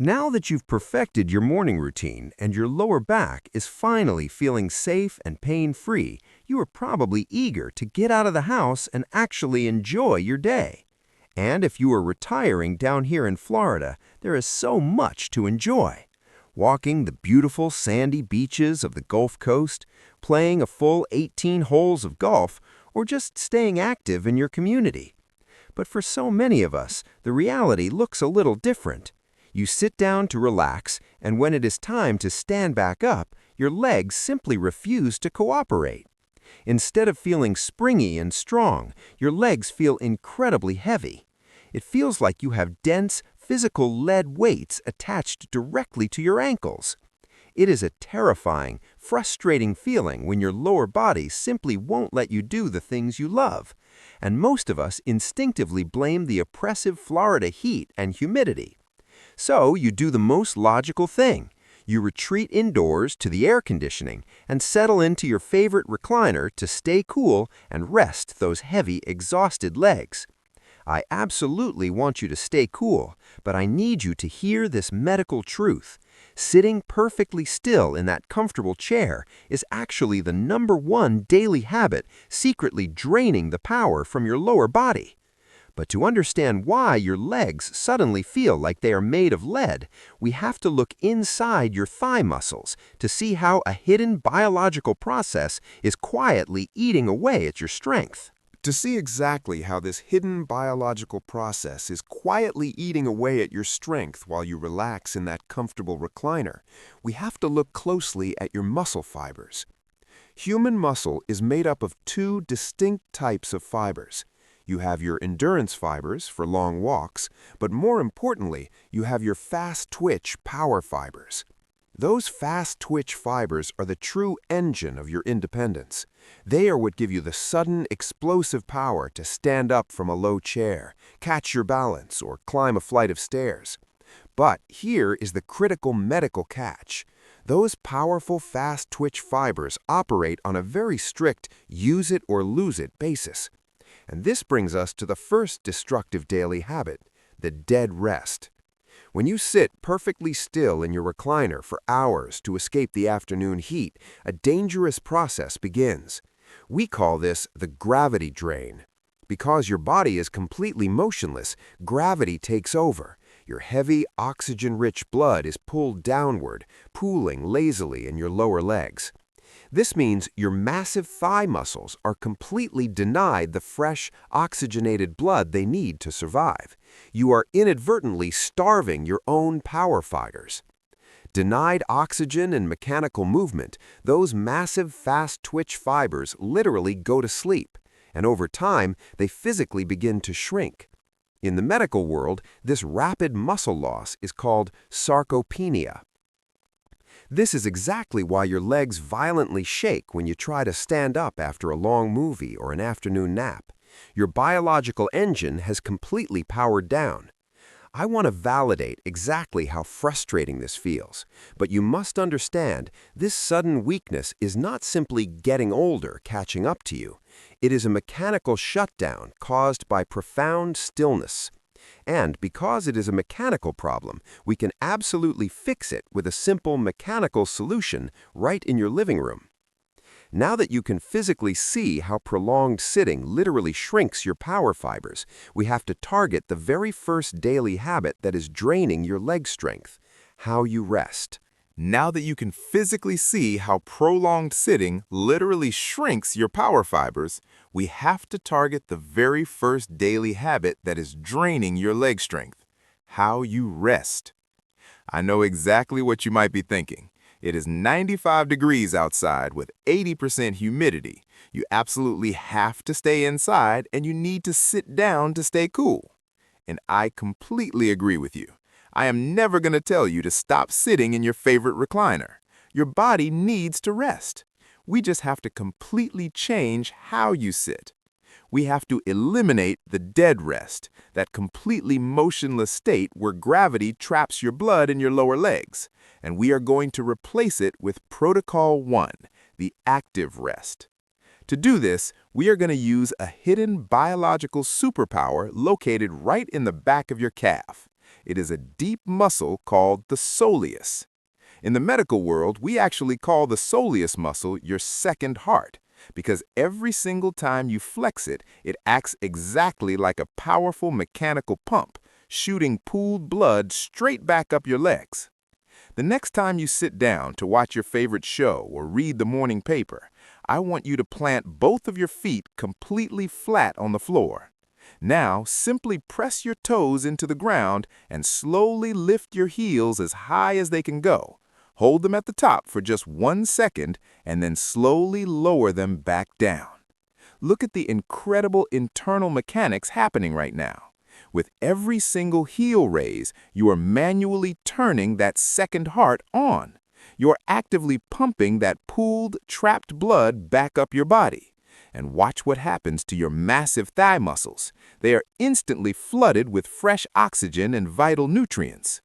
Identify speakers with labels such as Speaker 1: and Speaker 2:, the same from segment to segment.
Speaker 1: Now that you've perfected your morning routine and your lower back is finally feeling safe and pain-free, you are probably eager to get out of the house and actually enjoy your day. And if you are retiring down here in Florida, there is so much to enjoy. Walking the beautiful sandy beaches of the Gulf Coast, playing a full 18 holes of golf, or just staying active in your community. But for so many of us, the reality looks a little different. You sit down to relax, and when it is time to stand back up, your legs simply refuse to cooperate. Instead of feeling springy and strong, your legs feel incredibly heavy. It feels like you have dense, physical lead weights attached directly to your ankles. It is a terrifying, frustrating feeling when your lower body simply won't let you do the things you love. And most of us instinctively blame the oppressive Florida heat and humidity. So you do the most logical thing. You retreat indoors to the air conditioning and settle into your favorite recliner to stay cool and rest those heavy, exhausted legs. I absolutely want you to stay cool, but I need you to hear this medical truth. Sitting perfectly still in that comfortable chair is actually the #1 daily habit secretly draining the power from your lower body. But to understand why your legs suddenly feel like they are made of lead, we have to look inside your thigh muscles to see how a hidden biological process is quietly eating away at your strength.
Speaker 2: To see exactly how this hidden biological process is quietly eating away at your strength while you relax in that comfortable recliner, we have to look closely at your muscle fibers. Human muscle is made up of two distinct types of fibers. You have your endurance fibers for long walks, but more importantly, you have your fast-twitch power fibers. Those fast-twitch fibers are the true engine of your independence. They are what give you the sudden, explosive power to stand up from a low chair, catch your balance, or climb a flight of stairs. But here is the critical medical catch. Those powerful fast-twitch fibers operate on a very strict use-it-or-lose-it basis. And this brings us to the first destructive daily habit, the dead rest. When you sit perfectly still in your recliner for hours to escape the afternoon heat, a dangerous process begins. We call this the gravity drain. Because your body is completely motionless, gravity takes over. Your heavy, oxygen-rich blood is pulled downward, pooling lazily in your lower legs. This means your massive thigh muscles are completely denied the fresh, oxygenated blood they need to survive. You are inadvertently starving your own power fibers. Denied oxygen and mechanical movement, those massive fast-twitch fibers literally go to sleep, and over time, they physically begin to shrink. In the medical world, this rapid muscle loss is called sarcopenia. This is exactly why your legs violently shake when you try to stand up after a long movie or an afternoon nap. Your biological engine has completely powered down. I want to validate exactly how frustrating this feels, but you must understand this sudden weakness is not simply getting older catching up to you. It is a mechanical shutdown caused by profound stillness. And because it is a mechanical problem, we can absolutely fix it with a simple mechanical solution right in your living room. Now that you can physically see how prolonged sitting literally shrinks your power fibers, we have to target the very first daily habit that is draining your leg strength: how you rest.
Speaker 3: Now that you can physically see how prolonged sitting literally shrinks your power fibers, we have to target the very first daily habit that is draining your leg strength: how you rest. I know exactly what you might be thinking. It is 95 degrees outside with 80% humidity. You absolutely have to stay inside and you need to sit down to stay cool. And I completely agree with you. I am never going to tell you to stop sitting in your favorite recliner. Your body needs to rest. We just have to completely change how you sit. We have to eliminate the dead rest, that completely motionless state where gravity traps your blood in your lower legs. And we are going to replace it with Protocol 1, the active rest. To do this, we are going to use a hidden biological superpower located right in the back of your calf. It is a deep muscle called the soleus. In the medical world, we actually call the soleus muscle your second heart, because every single time you flex it, it acts exactly like a powerful mechanical pump, shooting pooled blood straight back up your legs. The next time you sit down to watch your favorite show or read the morning paper, I want you to plant both of your feet completely flat on the floor. Now, simply press your toes into the ground and slowly lift your heels as high as they can go. Hold them at the top for just 1 second and then slowly lower them back down. Look at the incredible internal mechanics happening right now. With every single heel raise, you are manually turning that second heart on. You're actively pumping that pooled, trapped blood back up your body. And watch what happens to your massive thigh muscles. They are instantly flooded with fresh oxygen and vital nutrients.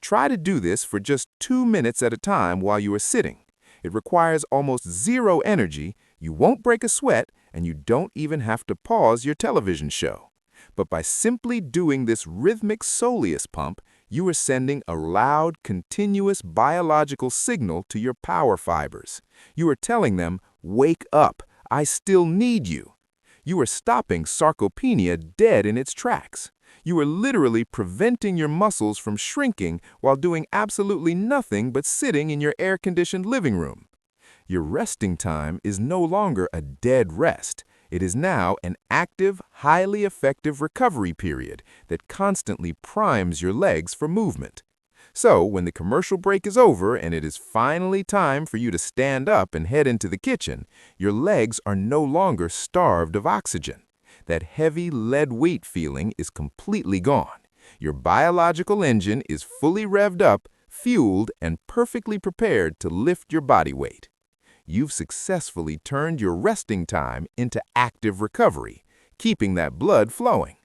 Speaker 3: Try to do this for just 2 minutes at a time while you are sitting. It requires almost zero energy, you won't break a sweat, and you don't even have to pause your television show. But by simply doing this rhythmic soleus pump, you are sending a loud, continuous biological signal to your power fibers. You are telling them, wake up, I still need you. You are stopping sarcopenia dead in its tracks. You are literally preventing your muscles from shrinking while doing absolutely nothing but sitting in your air-conditioned living room. Your resting time is no longer a dead rest. It is now an active, highly effective recovery period that constantly primes your legs for movement. So, when the commercial break is over and it is finally time for you to stand up and head into the kitchen, your legs are no longer starved of oxygen. That heavy lead weight feeling is completely gone. Your biological engine is fully revved up, fueled, and perfectly prepared to lift your body weight. You've successfully turned your resting time into active recovery, keeping that blood flowing.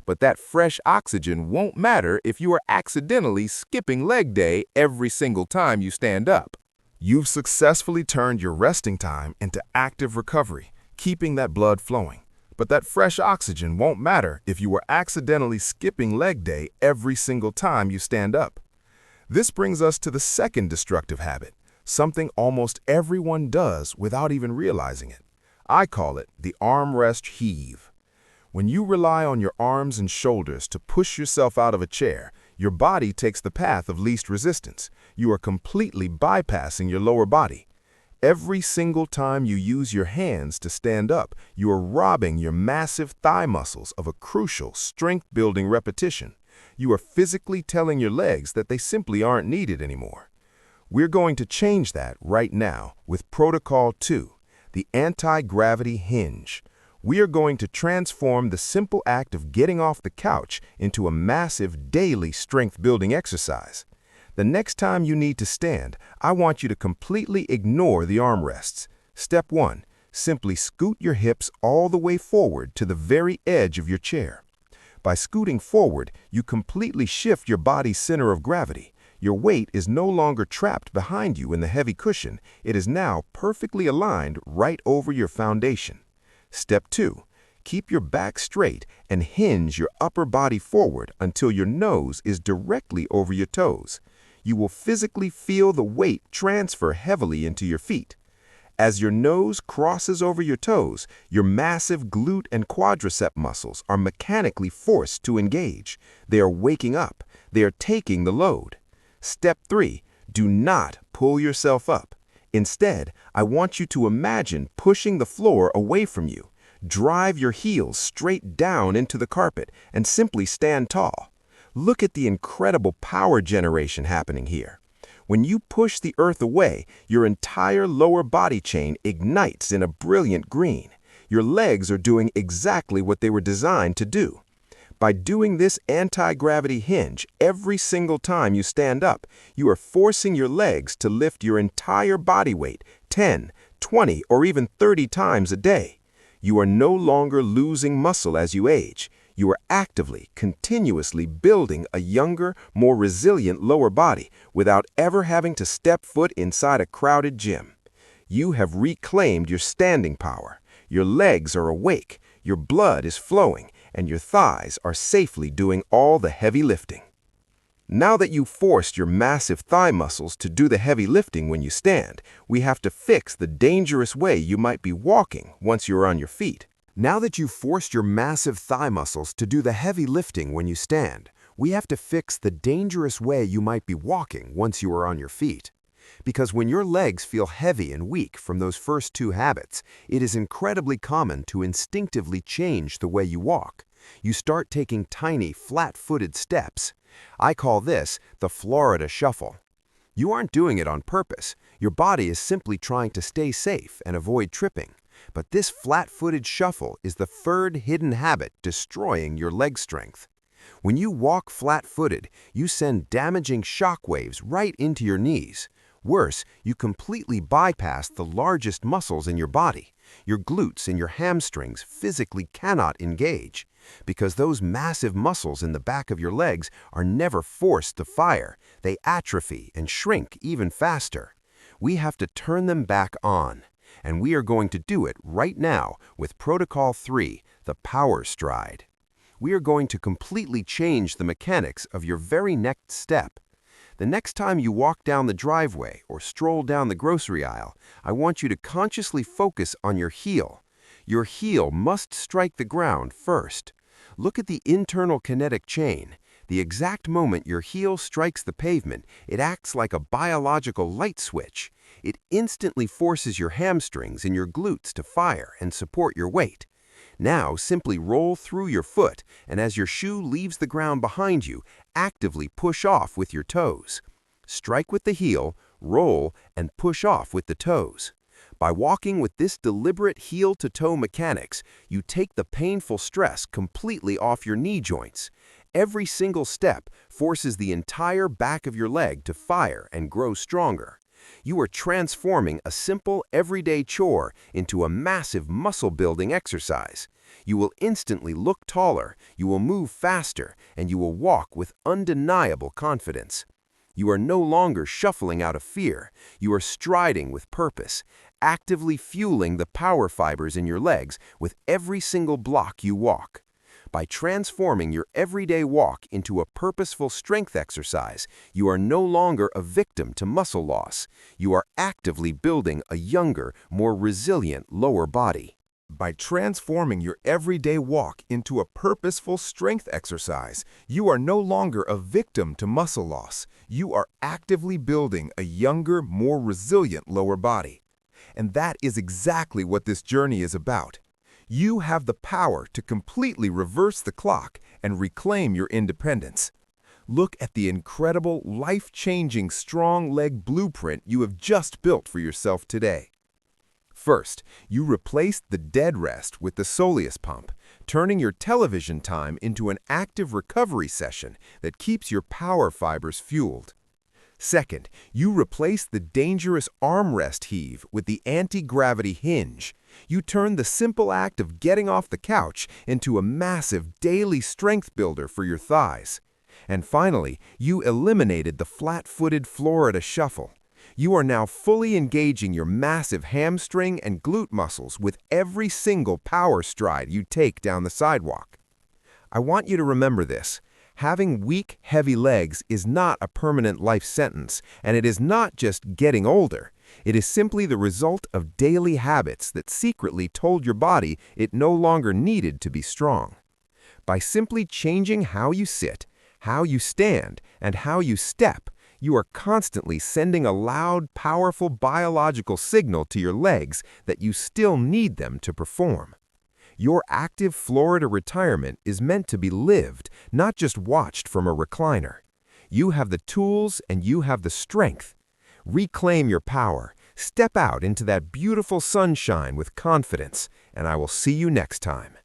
Speaker 3: But that fresh oxygen won't matter if you are accidentally skipping leg day every single time you stand up.
Speaker 4: You've successfully turned your resting time into active recovery, keeping that blood flowing. But that fresh oxygen won't matter if you were accidentally skipping leg day every single time you stand up. This brings us to the second destructive habit, something almost everyone does without even realizing it. I call it the armrest heave. When you rely on your arms and shoulders to push yourself out of a chair, your body takes the path of least resistance. You are completely bypassing your lower body. Every single time you use your hands to stand up, you are robbing your massive thigh muscles of a crucial strength-building repetition. You are physically telling your legs that they simply aren't needed anymore. We're going to change that right now with Protocol 2, the anti-gravity hinge. We are going to transform the simple act of getting off the couch into a massive daily strength-building exercise. The next time you need to stand, I want you to completely ignore the armrests. Step 1. Simply scoot your hips all the way forward to the very edge of your chair. By scooting forward, you completely shift your body's center of gravity. Your weight is no longer trapped behind you in the heavy cushion. It is now perfectly aligned right over your foundation. Step 2. Keep your back straight and hinge your upper body forward until your nose is directly over your toes. You will physically feel the weight transfer heavily into your feet. As your nose crosses over your toes, your massive glute and quadricep muscles are mechanically forced to engage. They are waking up. They are taking the load. Step 3. Do not pull yourself up. Instead, I want you to imagine pushing the floor away from you. Drive your heels straight down into the carpet and simply stand tall. Look at the incredible power generation happening here. When you push the earth away, your entire lower body chain ignites in a brilliant green. Your legs are doing exactly what they were designed to do. By doing this anti-gravity hinge every single time you stand up, you are forcing your legs to lift your entire body weight 10, 20, or even 30 times a day. You are no longer losing muscle as you age. You are actively, continuously building a younger, more resilient lower body without ever having to step foot inside a crowded gym. You have reclaimed your standing power. Your legs are awake, your blood is flowing, and your thighs are safely doing all the heavy lifting. Now that you've forced your massive thigh muscles to do the heavy lifting when you stand, we have to fix the dangerous way you might be walking once you're on your feet.
Speaker 2: Now that you've forced your massive thigh muscles to do the heavy lifting when you stand, we have to fix the dangerous way you might be walking once you are on your feet. Because when your legs feel heavy and weak from those first two habits, it is incredibly common to instinctively change the way you walk. You start taking tiny, flat-footed steps. I call this the Florida Shuffle. You aren't doing it on purpose. Your body is simply trying to stay safe and avoid tripping. But this flat-footed shuffle is the third hidden habit destroying your leg strength. When you walk flat-footed, you send damaging shock waves right into your knees. Worse, you completely bypass the largest muscles in your body. Your glutes and your hamstrings physically cannot engage, because those massive muscles in the back of your legs are never forced to fire. They atrophy and shrink even faster. We have to turn them back on, and we are going to do it right now with Protocol 3, the Power Stride. We are going to completely change the mechanics of your very next step. The next time you walk down the driveway or stroll down the grocery aisle, I want you to consciously focus on your heel. Your heel must strike the ground first. Look at the internal kinetic chain. The exact moment your heel strikes the pavement, it acts like a biological light switch. It instantly forces your hamstrings and your glutes to fire and support your weight. Now simply roll through your foot, and as your shoe leaves the ground behind you, actively push off with your toes. Strike with the heel, roll, and push off with the toes. By walking with this deliberate heel-to-toe mechanics, you take the painful stress completely off your knee joints. Every single step forces the entire back of your leg to fire and grow stronger. You are transforming a simple, everyday chore into a massive muscle-building exercise. You will instantly look taller, you will move faster, and you will walk with undeniable confidence. You are no longer shuffling out of fear. You are striding with purpose, actively fueling the power fibers in your legs with every single block you walk. By transforming your everyday walk into a purposeful strength exercise, you are no longer a victim to muscle loss. You are actively building a younger, more resilient lower body.
Speaker 4: By transforming your everyday walk into a purposeful strength exercise, you are no longer a victim to muscle loss. You are actively building a younger, more resilient lower body. And that is exactly what this journey is about. You have the power to completely reverse the clock and reclaim your independence. Look at the incredible, life-changing strong leg blueprint you have just built for yourself today. First, you replaced the dead rest with the soleus pump, turning your television time into an active recovery session that keeps your power fibers fueled. Second, you replaced the dangerous armrest heave with the anti-gravity hinge. You turned the simple act of getting off the couch into a massive daily strength builder for your thighs. And finally, you eliminated the flat-footed Florida Shuffle. You are now fully engaging your massive hamstring and glute muscles with every single power stride you take down the sidewalk. I want you to remember this. Having weak, heavy legs is not a permanent life sentence, and it is not just getting older. It is simply the result of daily habits that secretly told your body it no longer needed to be strong. By simply changing how you sit, how you stand, and how you step, you are constantly sending a loud, powerful biological signal to your legs that you still need them to perform. Your active Florida retirement is meant to be lived, not just watched from a recliner. You have the tools and you have the strength. Reclaim your power. Step out into that beautiful sunshine with confidence, and I will see you next time.